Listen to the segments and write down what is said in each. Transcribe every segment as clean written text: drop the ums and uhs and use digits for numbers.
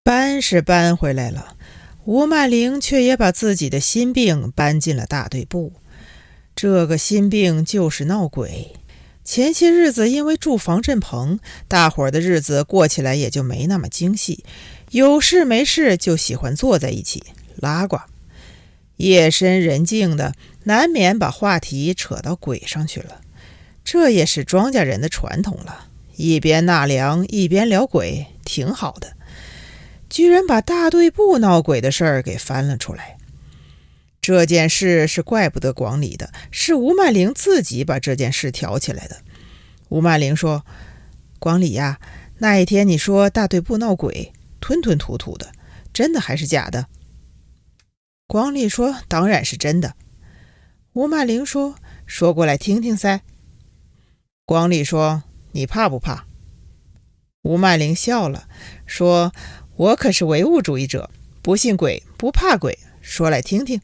搬是搬回来了，吴曼玲却也把自己的心病搬进了大队部。这个心病就是闹鬼。前些日子因为住防震棚，大伙儿的日子过起来也就没那么精细，有事没事就喜欢坐在一起拉呱。夜深人静的，难免把话题扯到鬼上去了。这也是庄稼人的传统了，一边纳凉一边聊鬼，挺好的。居然把大队部闹鬼的事儿给翻了出来。这件事是怪不得广里的，是吴曼玲自己把这件事挑起来的。吴曼玲说：“广里呀，那一天你说大队部闹鬼，吞吞吐吐的，真的还是假的？”广里说：“当然是真的。”吴曼玲说：“说过来听听噻。”广里说：“你怕不怕？”吴曼玲笑了，说：“我可是唯物主义者，不信鬼，不怕鬼，说来听听。”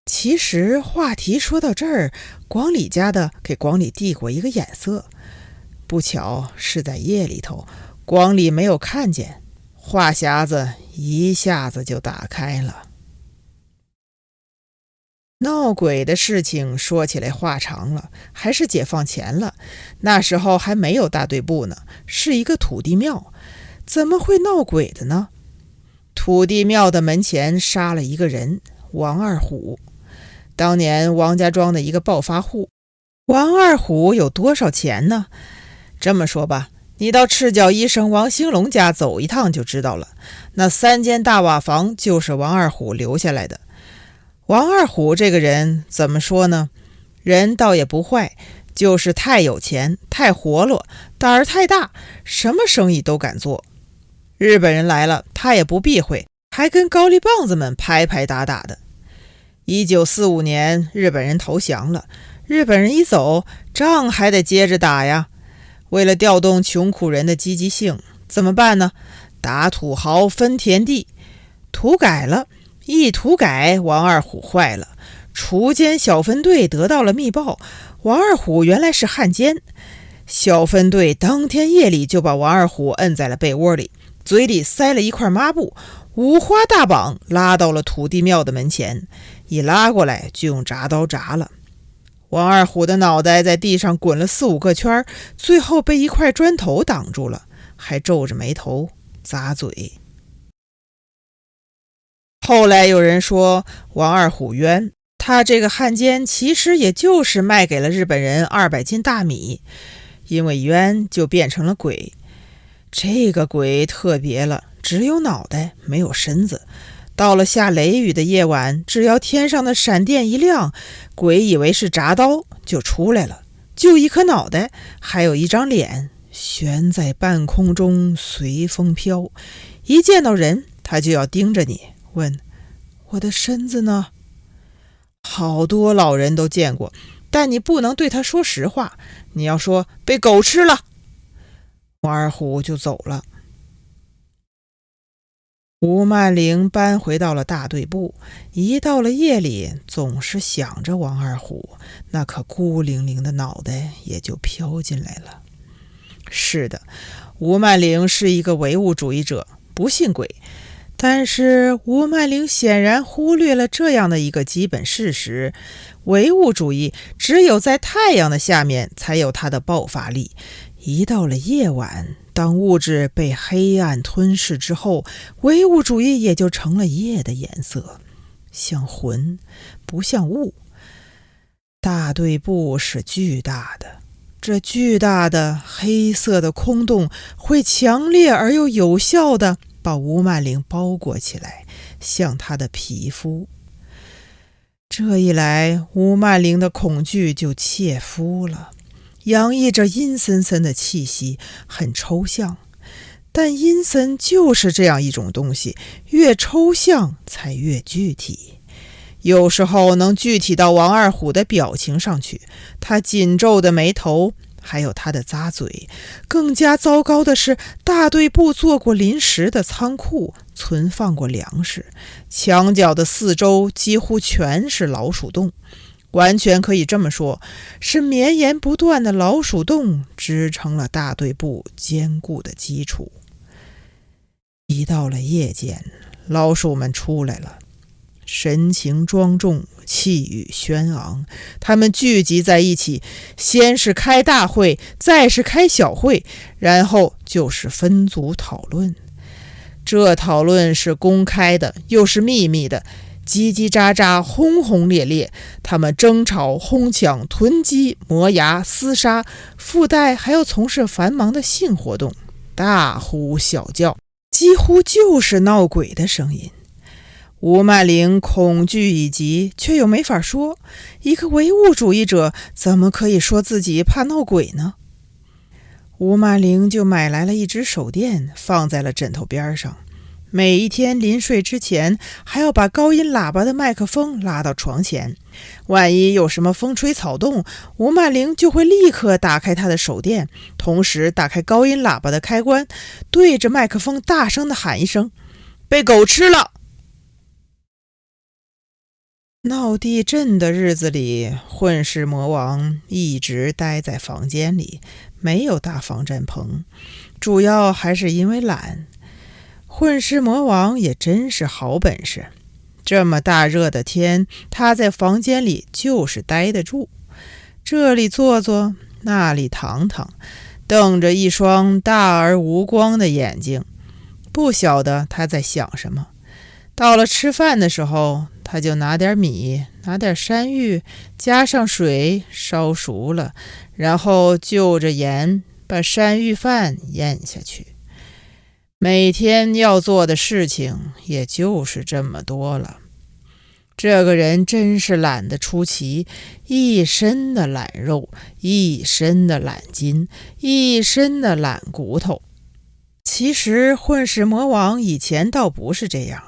其实话题说到这儿，广里家的给广里递过一个眼色，不巧是在夜里头，广里没有看见，话匣子一下子就打开了。闹鬼的事情说起来话长了，还是解放前了，那时候还没有大队部呢，是一个土地庙，怎么会闹鬼的呢？土地庙的门前杀了一个人，王二虎。当年王家庄的一个暴发户，王二虎有多少钱呢？这么说吧，你到赤脚医生王兴龙家走一趟就知道了，那3间大瓦房就是王二虎留下来的。王二虎这个人怎么说呢？人倒也不坏，就是太有钱，太活络，胆儿太大，什么生意都敢做。日本人来了，他也不避讳，还跟高丽棒子们拍拍打打的。1945年日本人投降了，日本人一走，仗还得接着打呀。为了调动穷苦人的积极性，怎么办呢？打土豪分田地，土改了，一土改，王二虎坏了。锄奸小分队得到了密报，王二虎原来是汉奸。小分队当天夜里就把王二虎摁在了被窝里，嘴里塞了一块抹布，五花大绑拉到了土地庙的门前，一拉过来就用铡刀铡了。王二虎的脑袋在地上滚了4-5个圈，最后被一块砖头挡住了，还皱着眉头咂嘴。后来有人说王二虎冤，他这个汉奸其实也就是卖给了日本人200斤大米，因为冤就变成了鬼。这个鬼特别了，只有脑袋没有身子，到了下雷雨的夜晚，只要天上的闪电一亮，鬼以为是铡刀就出来了，就一颗脑袋，还有一张脸悬在半空中随风飘，一见到人他就要盯着你问：我的身子呢？好多老人都见过，但你不能对他说实话，你要说被狗吃了，王二虎就走了。吴曼玲搬回到了大队部，一到了夜里总是想着王二虎，那颗孤零零的脑袋也就飘进来了。是的，吴曼玲是一个唯物主义者，不信鬼，但是吴曼玲显然忽略了这样的一个基本事实：唯物主义只有在太阳的下面才有它的爆发力，一到了夜晚，当物质被黑暗吞噬之后，唯物主义也就成了夜的颜色，像魂，不像物。大队部是巨大的，这巨大的黑色的空洞会强烈而又有效地把吴曼玲包裹起来，像她的皮肤。这一来，吴曼玲的恐惧就切肤了，洋溢着阴森森的气息，很抽象。但阴森就是这样一种东西，越抽象才越具体。有时候能具体到王二虎的表情上去，他紧皱的眉头，还有他的咂嘴。更加糟糕的是，大队部做过临时的仓库，存放过粮食，墙角的四周几乎全是老鼠洞，完全可以这么说，是绵延不断的老鼠洞支撑了大队部坚固的基础。一到了夜间，老鼠们出来了，神情庄重，气宇轩昂。他们聚集在一起，先是开大会，再是开小会，然后就是分组讨论。这讨论是公开的，又是秘密的，叽叽喳喳，轰轰烈烈。他们争吵、哄抢、囤积、磨牙、厮杀，附带还要从事繁忙的性活动，大呼小叫，几乎就是闹鬼的声音。吴曼玲恐惧已极，却又没法说。一个唯物主义者怎么可以说自己怕闹鬼呢？吴曼玲就买来了一只手电，放在了枕头边上。每一天临睡之前，还要把高音喇叭的麦克风拉到床前。万一有什么风吹草动，吴曼玲就会立刻打开她的手电，同时打开高音喇叭的开关，对着麦克风大声地喊一声：“被狗吃了！”闹地震的日子里，混世魔王一直待在房间里，没有搭防战棚，主要还是因为懒。混世魔王也真是好本事，这么大热的天，他在房间里就是待得住，这里坐坐，那里躺躺，瞪着一双大而无光的眼睛，不晓得他在想什么。到了吃饭的时候，他就拿点米，拿点山芋，加上水烧熟了，然后就着盐把山芋饭咽下去。每天要做的事情也就是这么多了。这个人真是懒得出奇，一身的懒肉，一身的懒筋，一身的懒骨头。其实混世魔王以前倒不是这样。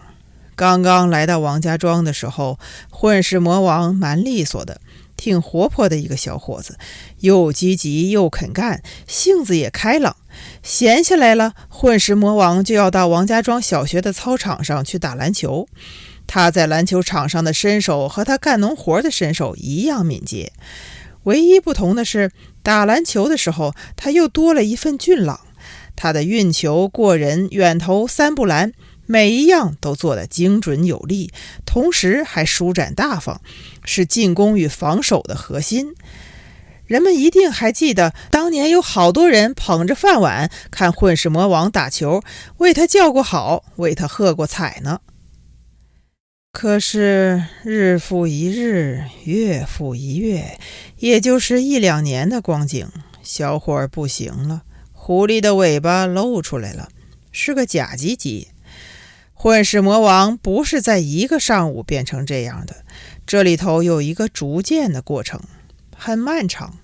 刚刚来到王家庄的时候，混世魔王蛮利索的，挺活泼的一个小伙子，又积极又肯干，性子也开朗。闲下来了，混世魔王就要到王家庄小学的操场上去打篮球。他在篮球场上的身手和他干农活的身手一样敏捷，唯一不同的是，打篮球的时候他又多了一份俊朗。他的运球、过人、远投、三步篮，每一样都做得精准有力，同时还舒展大方，是进攻与防守的核心。人们一定还记得，当年有好多人捧着饭碗看混世魔王打球，为他叫过好，为他喝过彩呢。可是日复一日，月复一月，也就是1-2年的光景，小伙儿不行了，狐狸的尾巴露出来了，是个假鸡鸡。混世魔王不是在一个上午变成这样的，这里头有一个逐渐的过程，很漫长。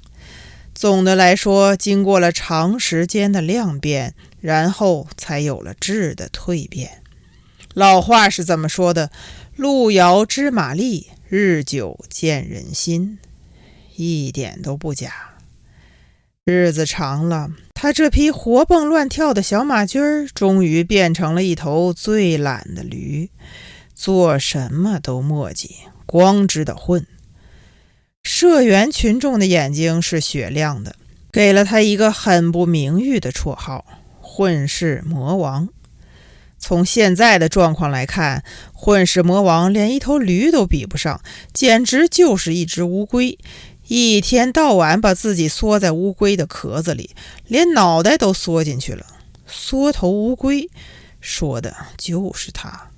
总的来说，经过了长时间的量变，然后才有了质的蜕变。老话是这么说的：路遥知马力，日久见人心，一点都不假。日子长了，他这匹活蹦乱跳的小马驹儿终于变成了一头最懒的驴，做什么都磨叽，光知道混。社员群众的眼睛是雪亮的，给了他一个很不名誉的绰号——混世魔王。从现在的状况来看，混世魔王连一头驴都比不上，简直就是一只乌龟，一天到晚把自己缩在乌龟的壳子里，连脑袋都缩进去了。缩头乌龟，说的就是他。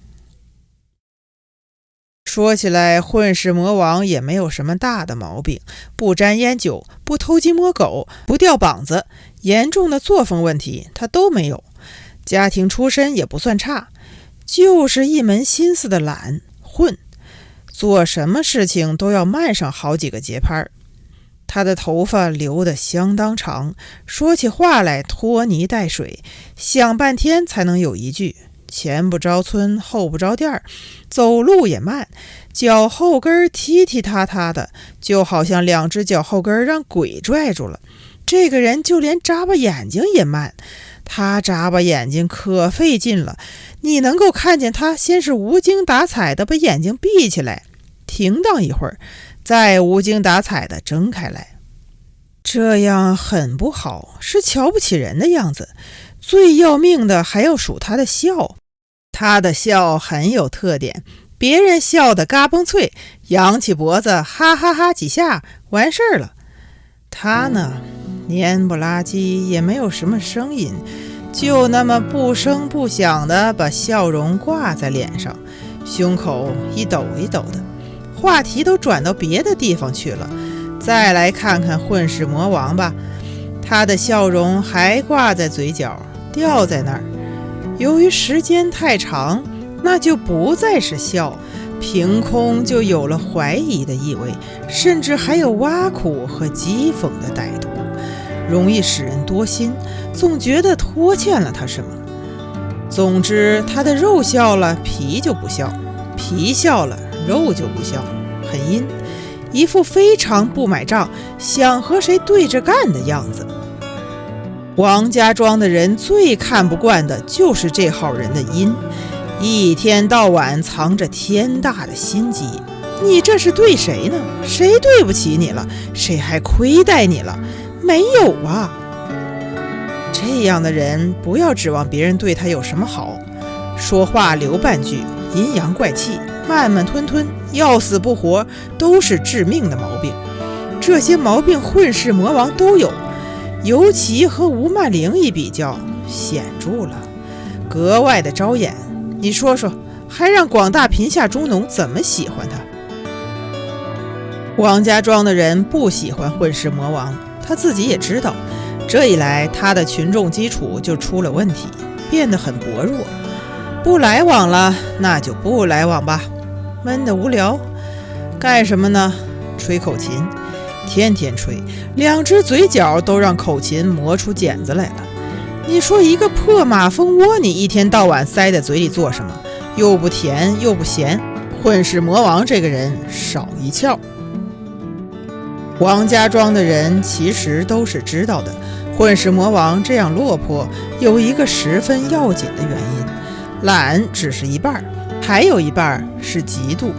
说起来，混世魔王也没有什么大的毛病，不沾烟酒，不偷鸡摸狗，不掉膀子，严重的作风问题他都没有。家庭出身也不算差，就是一门心思的懒混，做什么事情都要慢上好几个节拍。他的头发留得相当长，说起话来拖泥带水，想半天才能有一句，前不着村后不着店，走路也慢，脚后跟踢踢踏踏的，就好像2只脚后跟让鬼拽住了。这个人就连眨巴眼睛也慢，他眨巴眼睛可费劲了，你能够看见他先是无精打采的把眼睛闭起来，停当一会儿，再无精打采的睁开来。这样很不好，是瞧不起人的样子。最要命的还要数他的笑。他的笑很有特点，别人笑得嘎嘣脆，扬起脖子哈哈哈几下完事儿了。他呢，蔫不拉几，也没有什么声音，就那么不声不响地把笑容挂在脸上，胸口一抖一抖的，话题都转到别的地方去了。再来看看混世魔王吧，他的笑容还挂在嘴角，吊在那儿。由于时间太长，那就不再是笑，凭空就有了怀疑的意味，甚至还有挖苦和讥讽的歹毒，容易使人多心，总觉得拖欠了他什么。总之，他的肉笑了，皮就不笑；皮笑了，肉就不笑，很阴，一副非常不买账，想和谁对着干的样子。王家庄的人最看不惯的就是这号人的阴，一天到晚藏着天大的心机。你这是对谁呢？谁对不起你了？谁还亏待你了？没有啊。这样的人不要指望别人对他有什么好，说话留半句，阴阳怪气，慢慢吞吞，要死不活，都是致命的毛病。这些毛病混世魔王都有，尤其和吴曼玲一比较，显著了，格外的招眼。你说说，还让广大贫下中农怎么喜欢他？王家庄的人不喜欢混世魔王，他自己也知道，这一来他的群众基础就出了问题，变得很薄弱。不来往了，那就不来往吧。闷得无聊，干什么呢？吹口琴，天天吹，两只嘴角都让口琴磨出茧子来了。你说一个破马蜂窝，你一天到晚塞在嘴里做什么？又不甜又不咸，混世魔王这个人少一窍。王家庄的人其实都是知道的，混世魔王这样落魄有一个十分要紧的原因，懒只是一半，还有一半是嫉妒。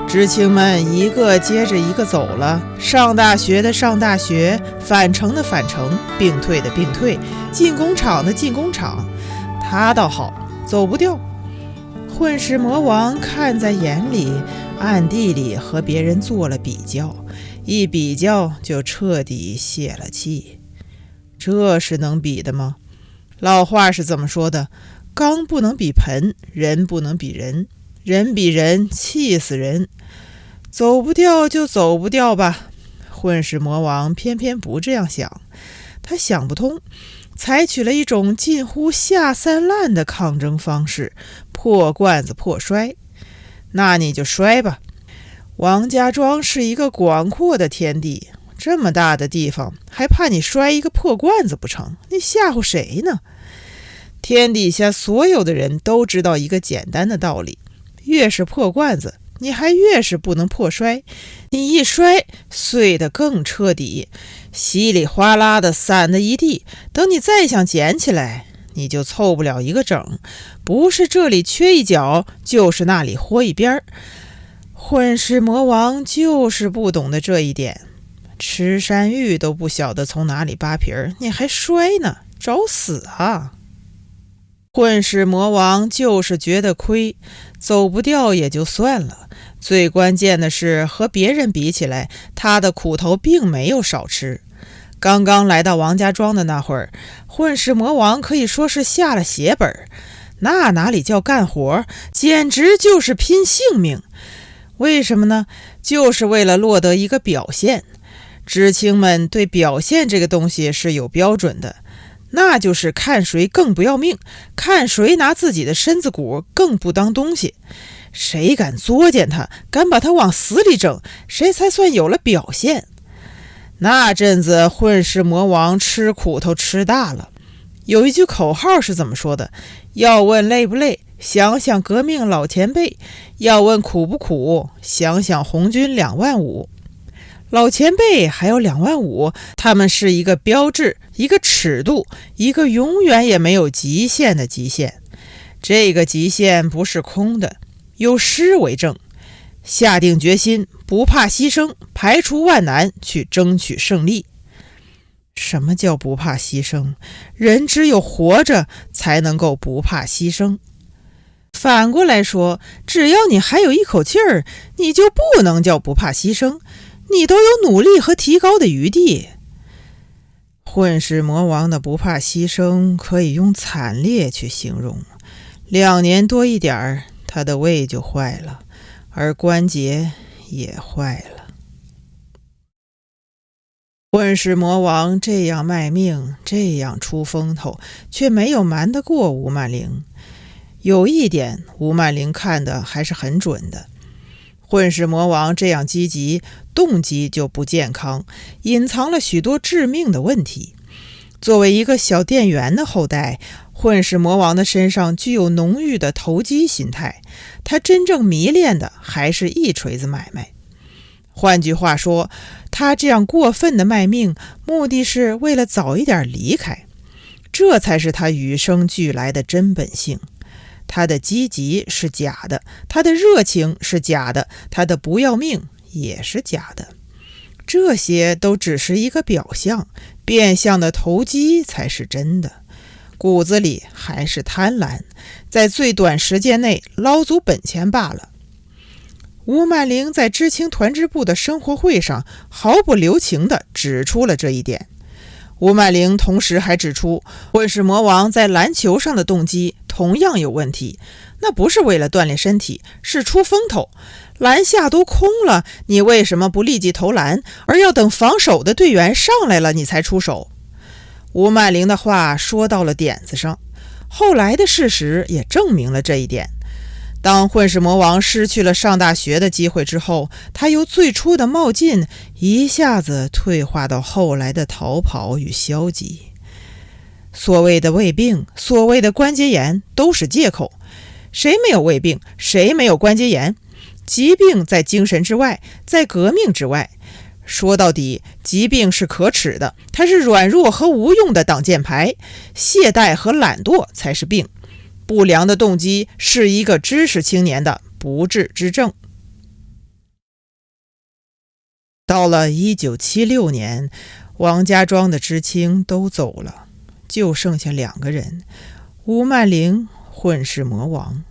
知青们一个接着一个走了，上大学的上大学，返城的返城，病退的病退，进工厂的进工厂。他倒好，走不掉。混世魔王看在眼里，暗地里和别人做了比较，一比较就彻底泄了气。这是能比的吗？老话是这么说的，缸不能比盆，人不能比人，人比人气死人。走不掉就走不掉吧。混世魔王偏偏不这样想，他想不通，采取了一种近乎下三滥的抗争方式，破罐子破摔。那你就摔吧。王家庄是一个广阔的天地，这么大的地方，还怕你摔一个破罐子不成？你吓唬谁呢？天底下所有的人都知道一个简单的道理，越是破罐子，你还越是不能破摔，你一摔碎得更彻底，稀里哗啦的散得一地，等你再想捡起来，你就凑不了一个整，不是这里缺一角，就是那里豁一边。混世魔王就是不懂得这一点，吃山芋都不晓得从哪里扒皮儿，你还摔呢，找死啊！混世魔王就是觉得亏，走不掉也就算了，最关键的是和别人比起来，他的苦头并没有少吃。刚刚来到王家庄的那会儿，混世魔王可以说是下了血本，那哪里叫干活，简直就是拼性命。为什么呢？就是为了落得一个表现。知青们对表现这个东西是有标准的，那就是看谁更不要命，看谁拿自己的身子骨更不当东西。谁敢作践他，敢把他往死里整，谁才算有了表现。那阵子混世魔王吃苦头吃大了，有一句口号是怎么说的？要问累不累，想想革命老前辈；要问苦不苦，想想红军2万5。老前辈还有2万5，他们是一个标志，一个尺度，一个永远也没有极限的极限。这个极限不是空的，有诗为证：下定决心，不怕牺牲，排除万难去争取胜利。什么叫不怕牺牲？人只有活着才能够不怕牺牲。反过来说，只要你还有一口气儿，你就不能叫不怕牺牲，你都有努力和提高的余地。混世魔王的不怕牺牲可以用惨烈去形容。2年多一点儿，他的胃就坏了，而关节也坏了。混世魔王这样卖命，这样出风头，却没有瞒得过吴曼玲。有一点，吴曼玲看得还是很准的。混世魔王这样积极，动机就不健康，隐藏了许多致命的问题。作为一个小店员的后代，混世魔王的身上具有浓郁的投机心态，他真正迷恋的还是一锤子买卖。换句话说，他这样过分的卖命，目的是为了早一点离开，这才是他与生俱来的真本性。他的积极是假的，他的热情是假的，他的不要命也是假的。这些都只是一个表象，变相的投机才是真的。骨子里还是贪婪，在最短时间内捞足本钱罢了。吴曼玲在知青团支部的生活会上毫不留情地指出了这一点。吴曼玲同时还指出，混世魔王在篮球上的动机同样有问题，那不是为了锻炼身体，是出风头。篮下都空了，你为什么不立即投篮，而要等防守的队员上来了你才出手？吴曼玲的话说到了点子上，后来的事实也证明了这一点。当混世魔王失去了上大学的机会之后，他由最初的冒进一下子退化到后来的逃跑与消极。所谓的胃病，所谓的关节炎都是借口。谁没有胃病？谁没有关节炎？疾病在精神之外，在革命之外。说到底，疾病是可耻的，它是软弱和无用的挡箭牌，懈怠和懒惰才是病。不良的动机是一个知识青年的不治之症。到了1976年，王家庄的知青都走了，就剩下2个人，吴曼玲、混世魔王。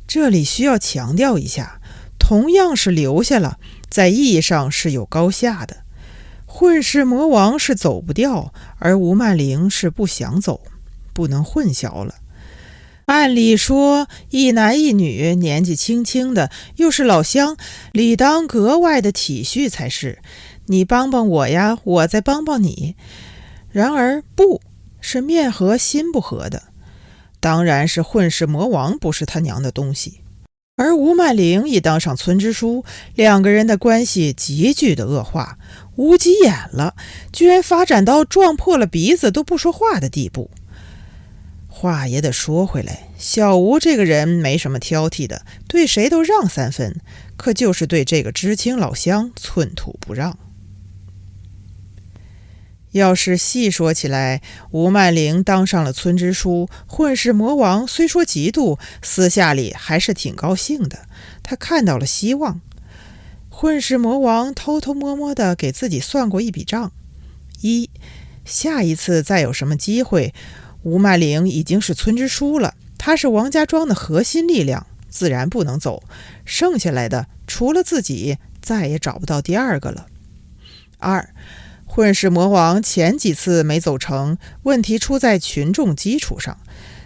这里需要强调一下，同样是留下了，在意义上是有高下的。混世魔王是走不掉，而吴曼玲是不想走，不能混淆了。按理说，一男一女，年纪轻轻的，又是老乡，理当格外的体恤才是。你帮帮我呀，我再帮帮你。然而不是面和心不和的，当然是混世魔王不是他娘的东西。而吴曼玲一当上村支书，2个人的关系急剧的恶化，无急眼了，居然发展到撞破了鼻子都不说话的地步。话也得说回来，小吴这个人没什么挑剔的，对谁都让3分，可就是对这个知青老乡寸土不让。要是细说起来，吴曼玲当上了村支书，混世魔王虽说嫉妒，私下里还是挺高兴的，他看到了希望。混世魔王偷偷摸摸地给自己算过一笔账：下一次再有什么机会，吴曼玲已经是村支书了，她是王家庄的核心力量，自然不能走，剩下来的除了自己再也找不到第2个了。混世魔王前几次没走成，问题出在群众基础上，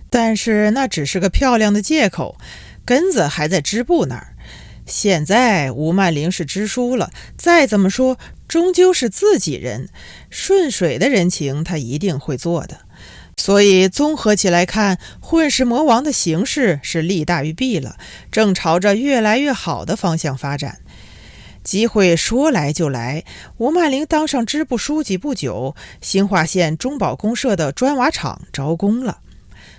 但是那只是个漂亮的借口，根子还在支部那儿。现在吴曼玲是支书了，再怎么说终究是自己人，顺水的人情他一定会做的。所以综合起来看，混世魔王的形势是利大于弊了，正朝着越来越好的方向发展。机会说来就来，吴曼玲当上支部书记不久，兴化县中保公社的砖瓦厂招工了。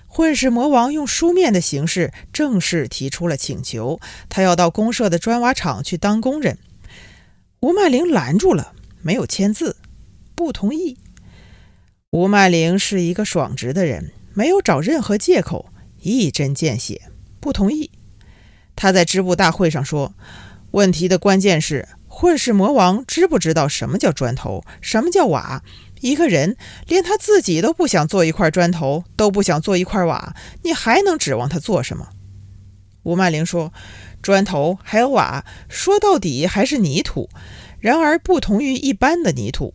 混世魔王用书面的形式正式提出了请求，他要到公社的砖瓦厂去当工人。吴曼玲拦住了，没有签字，不同意。吴曼玲是一个爽直的人，没有找任何借口，一针见血，不同意。他在支部大会上说，问题的关键是混世魔王知不知道什么叫砖头，什么叫瓦？一个人连他自己都不想做一块砖头，都不想做一块瓦，你还能指望他做什么？吴曼玲说，砖头还有瓦，说到底还是泥土，然而不同于一般的泥土。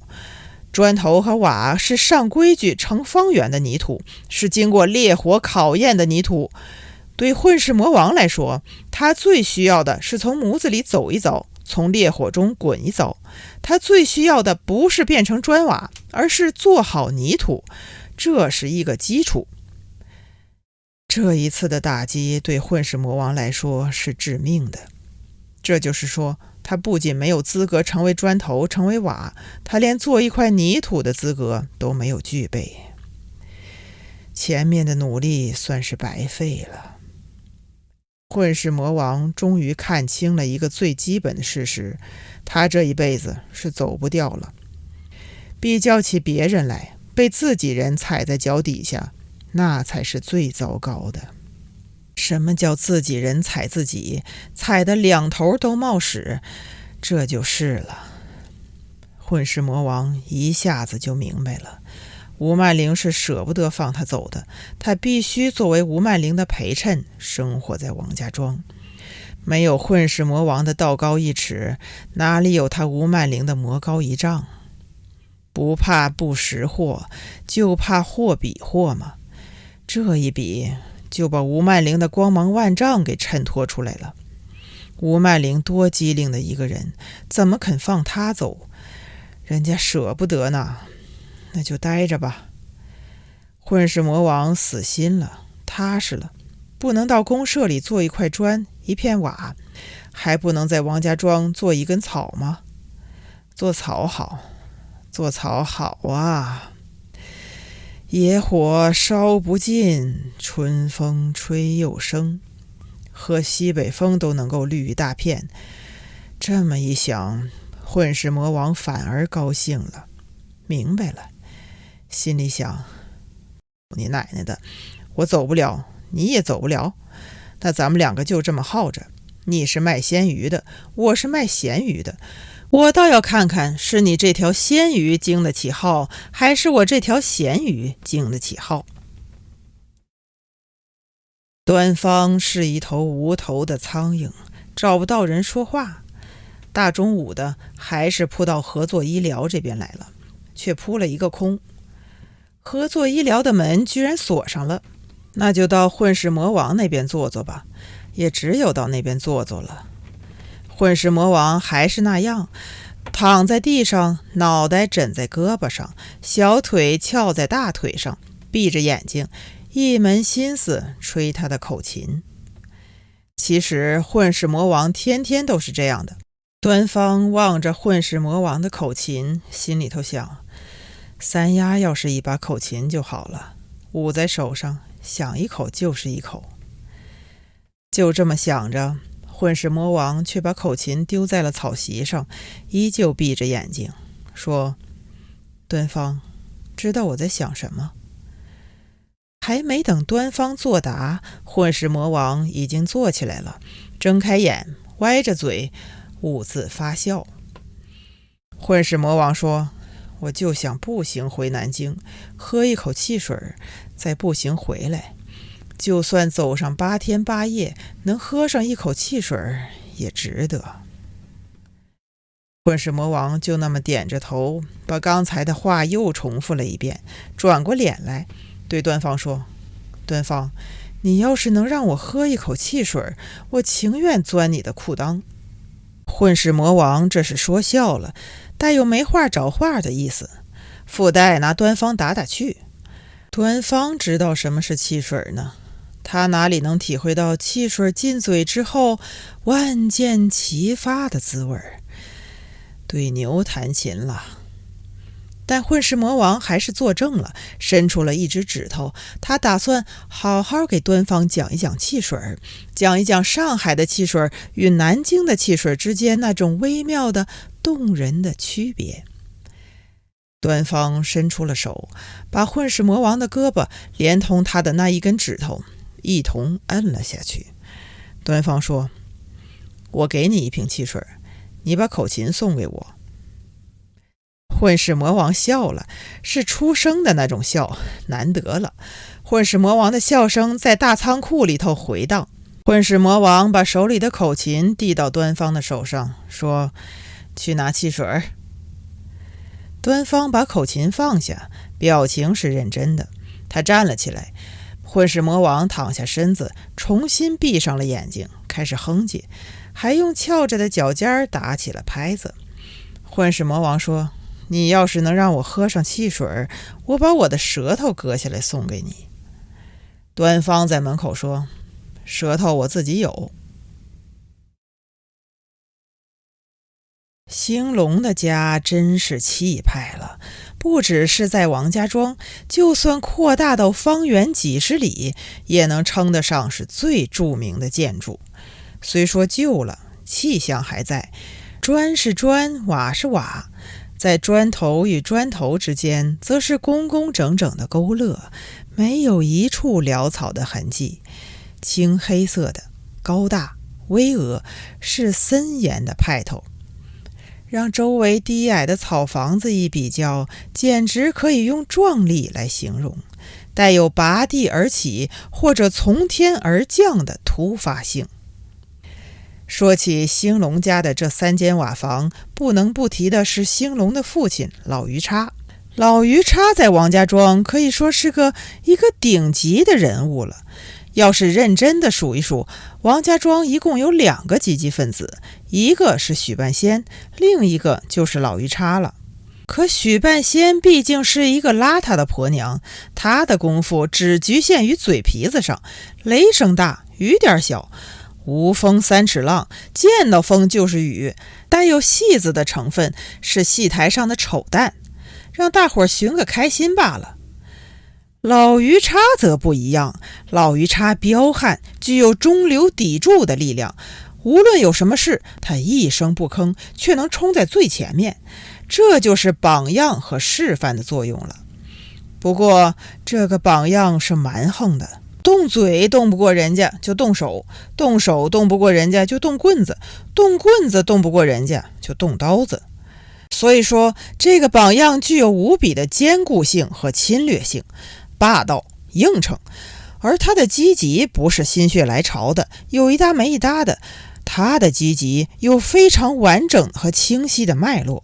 砖头和瓦是上规矩成方圆的泥土，是经过烈火考验的泥土。对混世魔王来说，他最需要的是从模子里走一遭，从烈火中滚一遭。他最需要的不是变成砖瓦，而是做好泥土，这是一个基础。这一次的打击对混世魔王来说是致命的。这就是说，他不仅没有资格成为砖头，成为瓦，他连做一块泥土的资格都没有具备。前面的努力算是白费了。混世魔王终于看清了一个最基本的事实，他这一辈子是走不掉了。比较起别人来，被自己人踩在脚底下，那才是最糟糕的。什么叫自己人踩自己，踩得两头都冒屎？这就是了。混世魔王一下子就明白了，吴曼玲是舍不得放他走的，他必须作为吴曼玲的陪衬生活在王家庄。没有混世魔王的道高一尺，哪里有他吴曼玲的魔高一丈？不怕不识货，就怕货比货嘛。这一比就把吴曼玲的光芒万丈给衬托出来了。吴曼玲多机灵的一个人，怎么肯放他走？人家舍不得呢，那就待着吧。混世魔王死心了，踏实了，不能到公社里做一块砖，一片瓦，还不能在王家庄做一根草吗？做草好，做草好啊！野火烧不尽，春风吹又生，喝西北风都能够绿一大片。这么一想，混世魔王反而高兴了，明白了，心里想，你奶奶的，我走不了，你也走不了，那咱们两个就这么耗着。你是卖鲜鱼的，我是卖咸鱼的，我倒要看看是你这条鲜鱼经得起耗，还是我这条咸鱼经得起耗。端方是一头无头的苍蝇，找不到人说话。大中午的，还是扑到合作医疗这边来了，却扑了一个空。合作医疗的门居然锁上了，那就到混世魔王那边坐坐吧，也只有到那边坐坐了。混世魔王还是那样，躺在地上，脑袋枕在胳膊上，小腿翘在大腿上，闭着眼睛，一门心思吹他的口琴。其实混世魔王天天都是这样的。端方望着混世魔王的口琴，心里头想，三丫要是一把口琴就好了，捂在手上，想一口就是一口。就这么想着，混世魔王却把口琴丢在了草席上，依旧闭着眼睛，说，端方，知道我在想什么？还没等端方作答，混世魔王已经坐起来了，睁开眼，歪着嘴，兀自发笑。混世魔王说，我就想步行回南京，喝一口汽水，再步行回来。就算走上8天8夜，能喝上一口汽水也值得。混世魔王就那么点着头，把刚才的话又重复了一遍，转过脸来对端方说，端方，你要是能让我喝一口汽水，我情愿钻你的裤裆。混世魔王这是说笑了，带有没话找话的意思，附带拿端方打打趣。端方知道什么是汽水呢？他哪里能体会到汽水进嘴之后万箭齐发的滋味？对牛弹琴了。但混世魔王还是作证了，伸出了一只指头，他打算好好给端方讲一讲汽水，讲一讲上海的汽水与南京的汽水之间那种微妙的动人的区别。端方伸出了手，把混世魔王的胳膊连同他的那一根指头一同摁了下去。端方说，我给你一瓶汽水，你把口琴送给我。”混世魔王笑了，是出声的那种笑，难得了。混世魔王的笑声在大仓库里头回荡。混世魔王把手里的口琴递到端方的手上，说：“去拿汽水。”端方把口琴放下，表情是认真的。他站了起来。混世魔王躺下身子，重新闭上了眼睛，开始哼唧，还用翘着的脚尖打起了拍子。混世魔王说：“你要是能让我喝上汽水，我把我的舌头割下来送给你。”端方在门口说：“舌头我自己有。”兴隆的家真是气派了，不只是在王家庄，就算扩大到方圆几十里，也能称得上是最著名的建筑。虽说旧了，气象还在，砖是砖，瓦是瓦，在砖头与砖头之间，则是工工整整的勾勒，没有一处潦草的痕迹。青黑色的，高大巍峨，是森严的派头。让周围低矮的草房子一比较，简直可以用壮丽来形容，带有拔地而起或者从天而降的突发性。说起兴隆家的这3间瓦房，不能不提的是兴隆的父亲老于叉。老于叉在王家庄可以说是一个顶级的人物了。要是认真的数一数，王家庄一共有2个积极分子，一个是许半仙，另一个就是老于叉了。可许半仙毕竟是一个邋遢的婆娘，她的功夫只局限于嘴皮子上，雷声大雨点小，无风3尺浪，见到风就是雨，带有戏子的成分，是戏台上的丑蛋，让大伙寻个开心罢了。老于叉则不一样，老于叉彪悍，具有中流砥柱的力量，无论有什么事，他一声不吭，却能冲在最前面，这就是榜样和示范的作用了。不过这个榜样是蛮横的，动嘴动不过人家就动手，动手动不过人家就动棍子，动棍子动不过人家就动刀子。所以说这个榜样具有无比的坚固性和侵略性，霸道硬撑，而他的积极不是心血来潮的，有一搭没一搭的，他的积极有非常完整和清晰的脉络。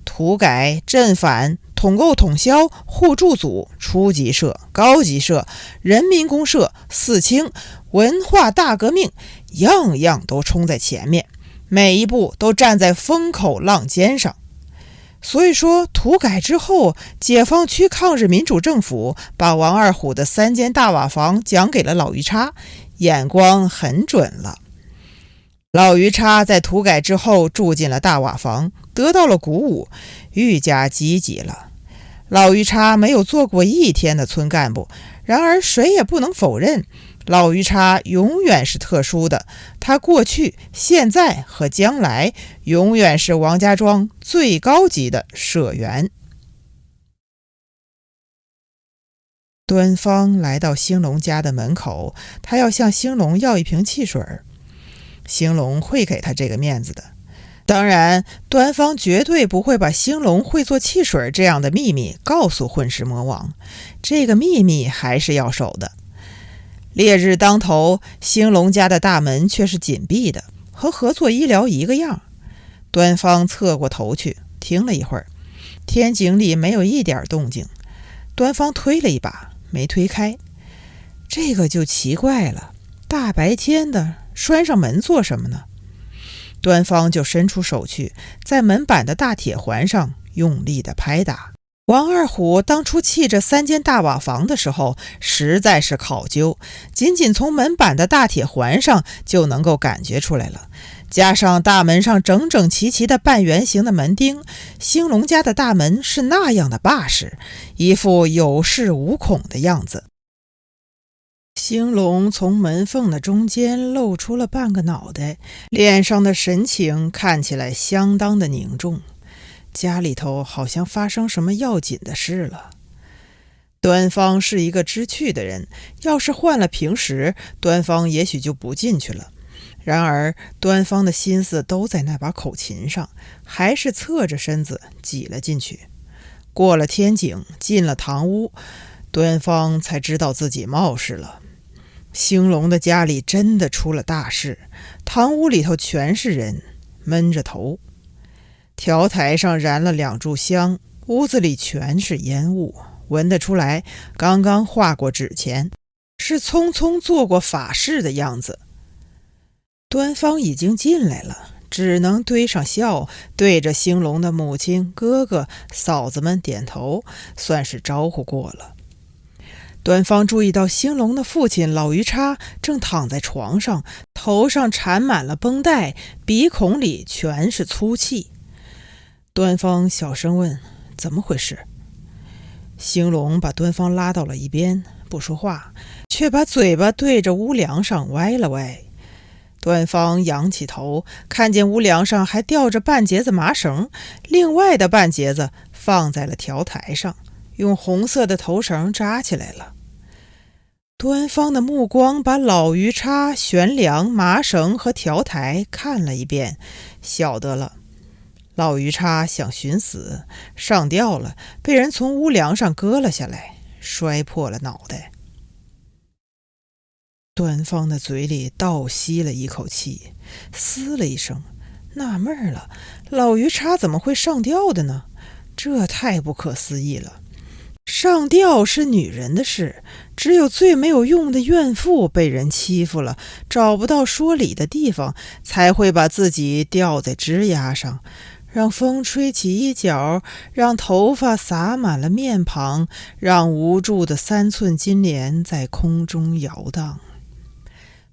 土改、镇反、统购统销、互助组、初级社、高级社、人民公社、四清、文化大革命，样样都冲在前面，每一步都站在风口浪尖上。所以说土改之后，解放区抗日民主政府把王二虎的3间大瓦房讲给了老于叉，眼光很准了。老于叉在土改之后住进了大瓦房，得到了鼓舞，愈加积极了。老于叉没有做过1天的村干部，然而谁也不能否认，老于叉永远是特殊的，他过去、现在和将来永远是王家庄最高级的社员。端方来到兴隆家的门口，他要向兴隆要一瓶汽水，兴隆会给他这个面子的。当然，端方绝对不会把兴隆会做汽水这样的秘密告诉混世魔王，这个秘密还是要守的。烈日当头，兴隆家的大门却是紧闭的，和合作医疗一个样。端方侧过头去，听了一会儿，天井里没有一点动静。端方推了一把，没推开。这个就奇怪了，大白天的拴上门做什么呢？端方就伸出手去，在门板的大铁环上用力地拍打。王二虎当初砌这3间大瓦房的时候，实在是考究，仅仅从门板的大铁环上就能够感觉出来了。加上大门上整整齐齐的半圆形的门钉，兴隆家的大门是那样的巴适，一副有恃无恐的样子。兴隆从门缝的中间露出了半个脑袋，脸上的神情看起来相当的凝重，家里头好像发生什么要紧的事了。端方是一个知趣的人，要是换了平时，端方也许就不进去了。然而端方的心思都在那把口琴上，还是侧着身子挤了进去。过了天井，进了堂屋，端方才知道自己冒失了。兴隆的家里真的出了大事，堂屋里头全是人，闷着头。条台上燃了2炷香，屋子里全是烟雾，闻得出来刚刚画过纸钱，是匆匆做过法事的样子。端方已经进来了，只能堆上笑，对着兴隆的母亲、哥哥、嫂子们点头，算是招呼过了。端方注意到兴隆的父亲老于叉正躺在床上，头上缠满了绷带，鼻孔里全是粗气。端方小声问：怎么回事？兴隆把端方拉到了一边，不说话，却把嘴巴对着屋梁上歪了歪。端方仰起头，看见屋梁上还吊着半截子麻绳，另外的半截子放在了条台上，用红色的头绳扎起来了。端方的目光把老鱼叉、悬梁、麻绳和条台看了一遍，晓得了。老鱼叉想寻死，上吊了，被人从屋梁上割了下来，摔破了脑袋。端方的嘴里倒吸了一口气，嘶了一声，纳闷了，老鱼叉怎么会上吊的呢？这太不可思议了。上吊是女人的事，只有最没有用的怨妇被人欺负了，找不到说理的地方，才会把自己吊在枝桠上，让风吹起衣角，让头发洒满了面庞，让无助的3寸金莲在空中摇荡。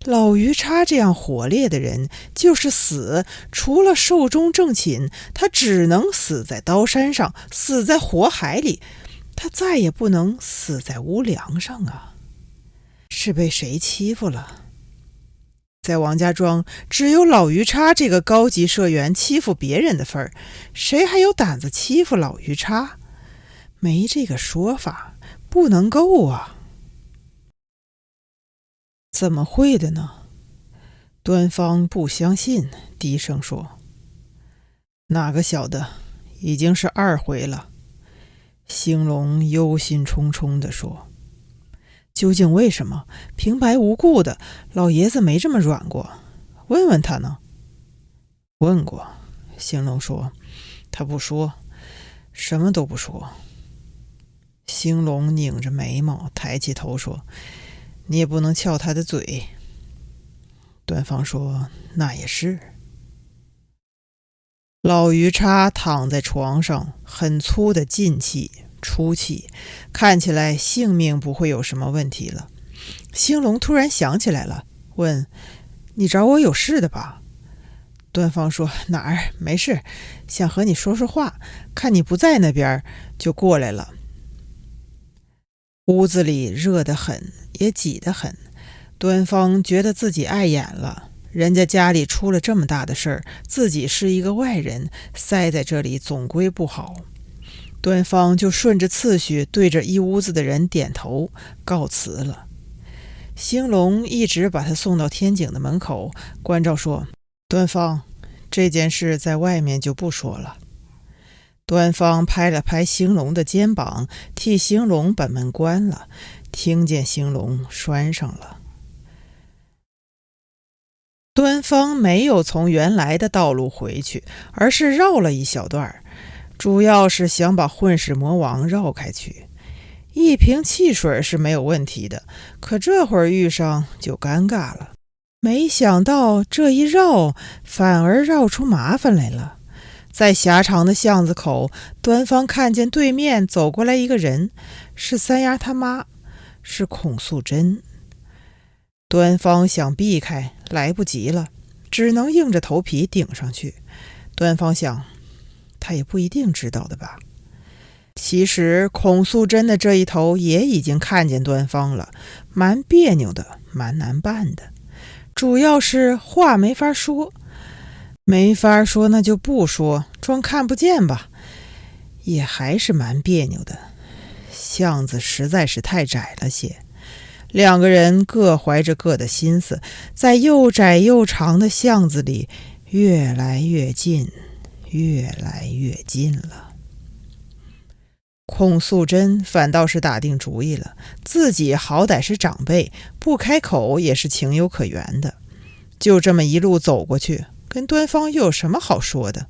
老于叉这样火烈的人，就是死，除了寿终正寝，他只能死在刀山上，死在火海里，他再也不能死在屋梁上啊！是被谁欺负了？在王家庄，只有老于叉这个高级社员欺负别人的份儿，谁还有胆子欺负老于叉？没这个说法，不能够啊！怎么会的呢？端方不相信，低声说：哪个晓得，已经是2回了。兴隆忧心忡忡地说：究竟为什么？平白无故的，老爷子没这么软过，问问他呢。问过，兴隆说，他不说，什么都不说。兴隆拧着眉毛，抬起头说：你也不能撬他的嘴。端方说：那也是。老于叉躺在床上，很粗的进气、出气，看起来性命不会有什么问题了。兴隆突然想起来了，问：你找我有事的吧？端方说：哪儿？没事，想和你说说话，看你不在那边，就过来了。屋子里热得很，也挤得很。端方觉得自己碍眼了，人家家里出了这么大的事儿，自己是一个外人，塞在这里总归不好。端方就顺着次序对着一屋子的人点头告辞了。兴隆一直把他送到天井的门口，关照说：端方，这件事在外面就不说了。端方拍了拍兴隆的肩膀，替兴隆把门关了，听见兴隆拴上了。端方没有从原来的道路回去，而是绕了一小段，主要是想把混世魔王绕开去。一瓶汽水是没有问题的，可这会儿遇上就尴尬了。没想到这一绕，反而绕出麻烦来了。在狭长的巷子口，端方看见对面走过来一个人，是三丫他妈，是孔素贞。端方想避开，来不及了，只能硬着头皮顶上去。端方想，他也不一定知道的吧。其实孔素贞的这一头也已经看见端方了，蛮别扭的，蛮难办的，主要是话没法说。没法说那就不说，装看不见吧，也还是蛮别扭的。巷子实在是太窄了些，两个人各怀着各的心思，在又窄又长的巷子里越来越近，越来越近了。孔素贞反倒是打定主意了，自己好歹是长辈，不开口也是情有可原的。就这么一路走过去，跟端方又有什么好说的？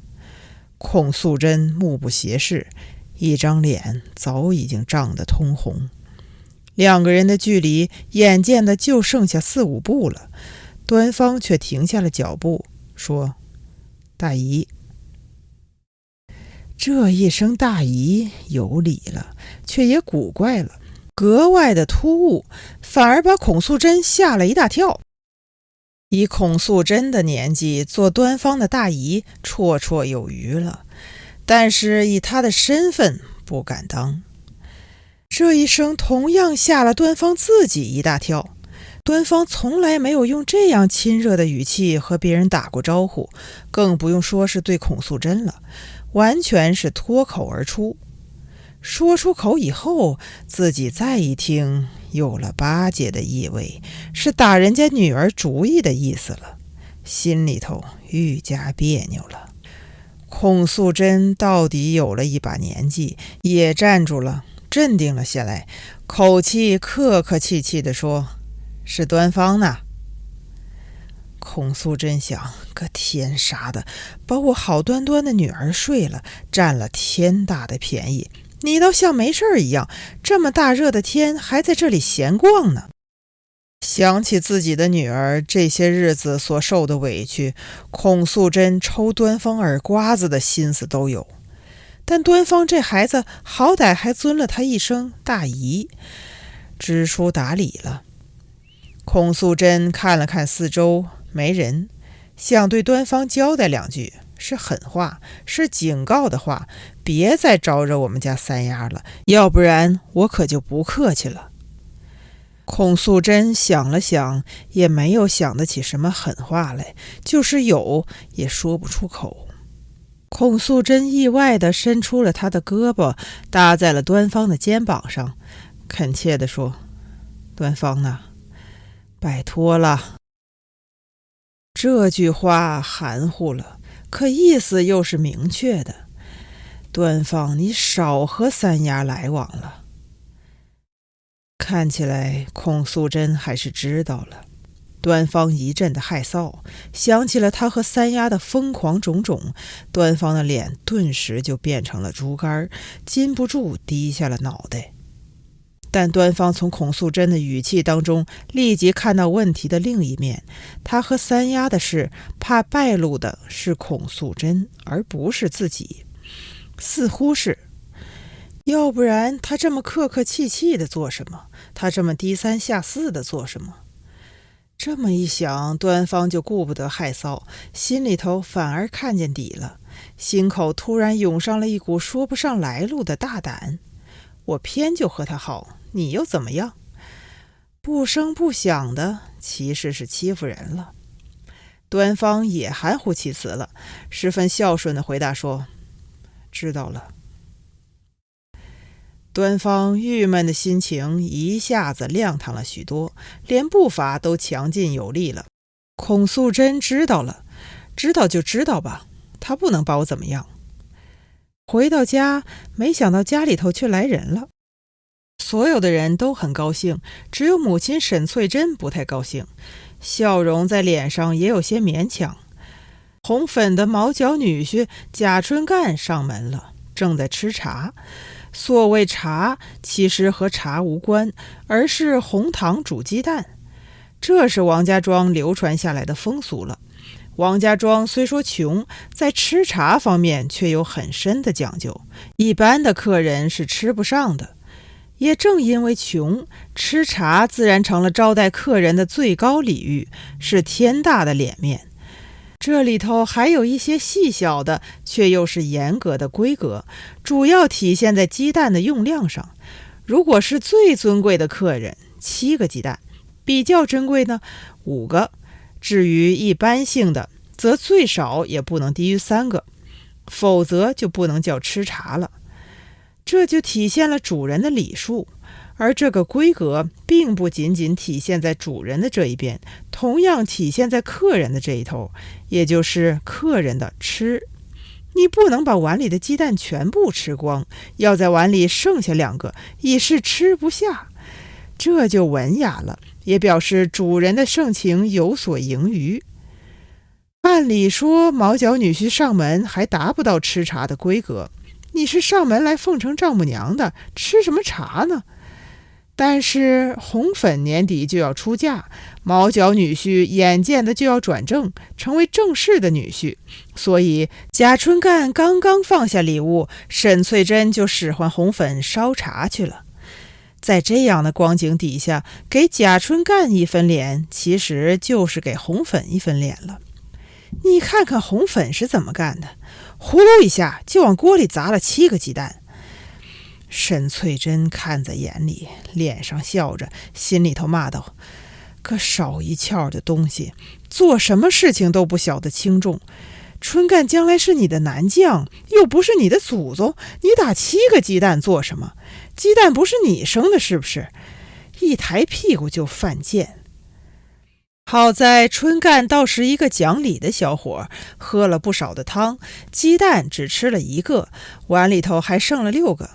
孔素贞目不斜视，一张脸早已经涨得通红。两个人的距离眼见的就剩下4、5步了，端方却停下了脚步，说：“大姨。”这一声大姨有理了，却也古怪了，格外的突兀，反而把孔素贞吓了一大跳。以孔素贞的年纪做端方的大姨绰绰有余了，但是以她的身份不敢当。这一声同样吓了端方自己一大跳。端方从来没有用这样亲热的语气和别人打过招呼，更不用说是对孔素贞了，完全是脱口而出。说出口以后，自己再一听，有了巴结的意味，是打人家女儿主意的意思了，心里头愈加别扭了。孔素贞到底有了一把年纪，也站住了，镇定了下来，口气客客气气地说：“是端方呢。”孔素贞想，个天杀的，把我好端端的女儿睡了，占了天大的便宜，你倒像没事一样，这么大热的天还在这里闲逛呢。想起自己的女儿这些日子所受的委屈，孔素贞抽端方耳刮子的心思都有。但端方这孩子好歹还尊了他一声大姨，知书达理了。孔素贞看了看四周，没人，想对端方交代两句，是狠话，是警告的话，别再招惹我们家三丫了，要不然我可就不客气了。孔素贞想了想，也没有想得起什么狠话来，就是有也说不出口。孔素贞意外地伸出了她的胳膊，搭在了端方的肩膀上，恳切地说：“端方呢，拜托了。”这句话含糊了，可意思又是明确的。端方，你少和三丫来往了。看起来孔素贞还是知道了。端方一阵的害臊，想起了他和三丫的疯狂种种，端方的脸顿时就变成了猪肝，禁不住低下了脑袋。但端方从孔素贞的语气当中立即看到问题的另一面，他和三丫的事怕败露的是孔素贞，而不是自己，似乎是，要不然他这么客客气气的做什么？他这么低三下四的做什么？这么一想，端方就顾不得害臊，心里头反而看见底了，心口突然涌上了一股说不上来路的大胆。我偏就和他好，你又怎么样？不声不响的，其实是欺负人了。端方也含糊其辞了，十分孝顺的回答说：“知道了。”端方郁闷的心情一下子亮堂了许多，连步伐都强劲有力了。孔素贞知道了，知道就知道吧，他不能把我怎么样。回到家，没想到家里头却来人了。所有的人都很高兴，只有母亲沈翠珍不太高兴，笑容在脸上也有些勉强。红粉的毛脚女婿贾春干上门了，正在吃茶。所谓茶，其实和茶无关，而是红糖煮鸡蛋。这是王家庄流传下来的风俗了。王家庄虽说穷，在吃茶方面却有很深的讲究，一般的客人是吃不上的。也正因为穷，吃茶自然成了招待客人的最高礼遇，是天大的脸面。这里头还有一些细小的，却又是严格的规格，主要体现在鸡蛋的用量上。如果是最尊贵的客人，7个鸡蛋；比较珍贵呢，5个；至于一般性的，则最少也不能低于3个，否则就不能叫吃茶了。这就体现了主人的礼数，而这个规格并不仅仅体现在主人的这一边，同样体现在客人的这一头，也就是客人的吃。你不能把碗里的鸡蛋全部吃光，要在碗里剩下2个，以示吃不下。这就文雅了，也表示主人的盛情有所盈余。按理说，毛脚女婿上门还达不到吃茶的规格，你是上门来奉承丈母娘的，吃什么茶呢？但是红粉年底就要出嫁，毛脚女婿眼见的就要转正，成为正式的女婿，所以贾春干刚刚放下礼物，沈翠珍就使唤红粉烧茶去了。在这样的光景底下，给贾春干1分脸，其实就是给红粉1分脸了。你看看红粉是怎么干的，呼噜一下就往锅里砸了7个鸡蛋。沈翠珍看在眼里，脸上笑着，心里头骂道：个少一窍的东西，做什么事情都不晓得轻重。春干将来是你的男将，又不是你的祖宗，你打7个鸡蛋做什么？鸡蛋不是你生的，是不是？一抬屁股就犯贱。好在春干倒是一个讲理的小伙，喝了不少的汤，鸡蛋只吃了1个，碗里头还剩了6个。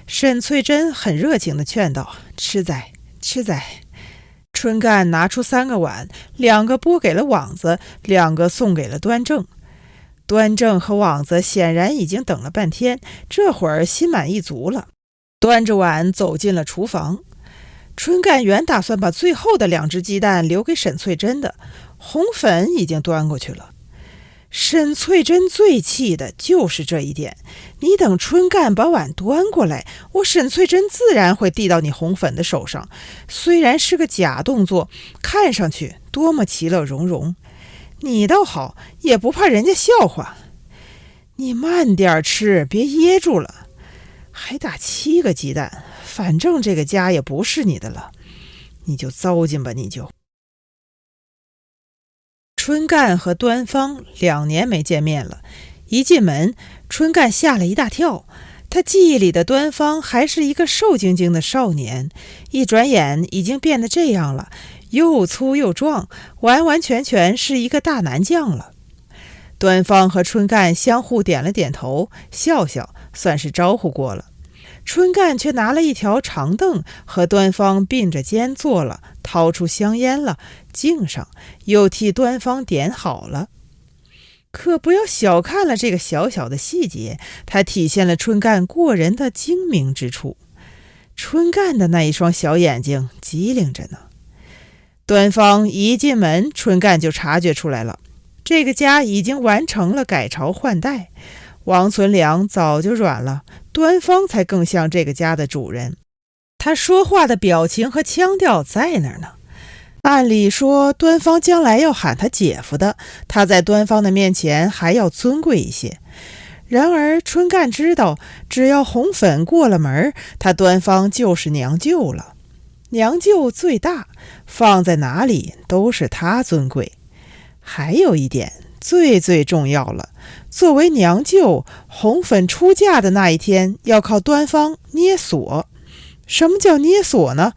沈翠珍很热情地劝道：吃哉吃哉。春干拿出3个碗，2个拨给了网子，2个送给了端正。端正和网子显然已经等了半天，这会儿心满意足了，端着碗走进了厨房。春干原打算把最后的2只鸡蛋留给沈翠珍的，红粉已经端过去了。沈翠珍最气的就是这一点，你等春干把碗端过来，我沈翠珍自然会递到你红粉的手上，虽然是个假动作，看上去多么其乐融融。你倒好，也不怕人家笑话。你慢点吃，别噎住了。还打7个鸡蛋，反正这个家也不是你的了，你就糟践吧，你就。春干和端芳2年没见面了，一进门，春干吓了一大跳。他记忆里的端芳还是一个瘦精精的少年，一转眼已经变得这样了，又粗又壮，完完全全是一个大男将了。端芳和春干相互点了点头，笑笑，算是招呼过了。春干却拿了一条长凳，和端芳并着肩坐了，掏出香烟了，敬上，又替端芳点好了。可不要小看了这个小小的细节，它体现了春干过人的精明之处。春干的那一双小眼睛机灵着呢。端芳一进门，春干就察觉出来了，这个家已经完成了改朝换代，王存良早就软了，端芳才更像这个家的主人。他说话的表情和腔调在那儿呢。按理说端芳将来要喊他姐夫的，他在端芳的面前还要尊贵一些。然而春干知道，只要红粉过了门，他端芳就是娘舅了。娘舅最大，放在哪里都是他尊贵。还有一点最重要了，作为娘舅，红粉出嫁的那一天要靠端芳捏锁。什么叫捏锁呢？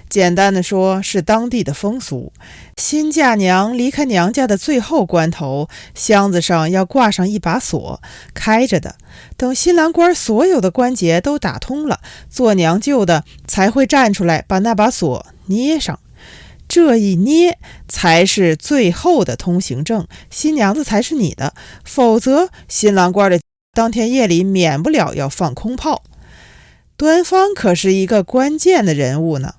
简单的说，是当地的风俗。新嫁娘离开娘家的最后关头，箱子上要挂上一把锁，开着的。等新郎官所有的关节都打通了，做娘舅的才会站出来把那把锁捏上。这一捏才是最后的通行证，新娘子才是你的，否则新郎官的当天夜里免不了要放空炮。端芳可是一个关键的人物呢。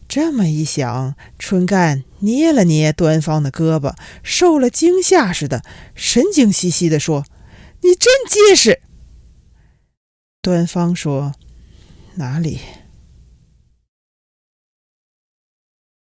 这么一想，春干捏了捏端芳的胳膊，受了惊吓似的，神经兮兮地说：你真结实。端芳说：哪里？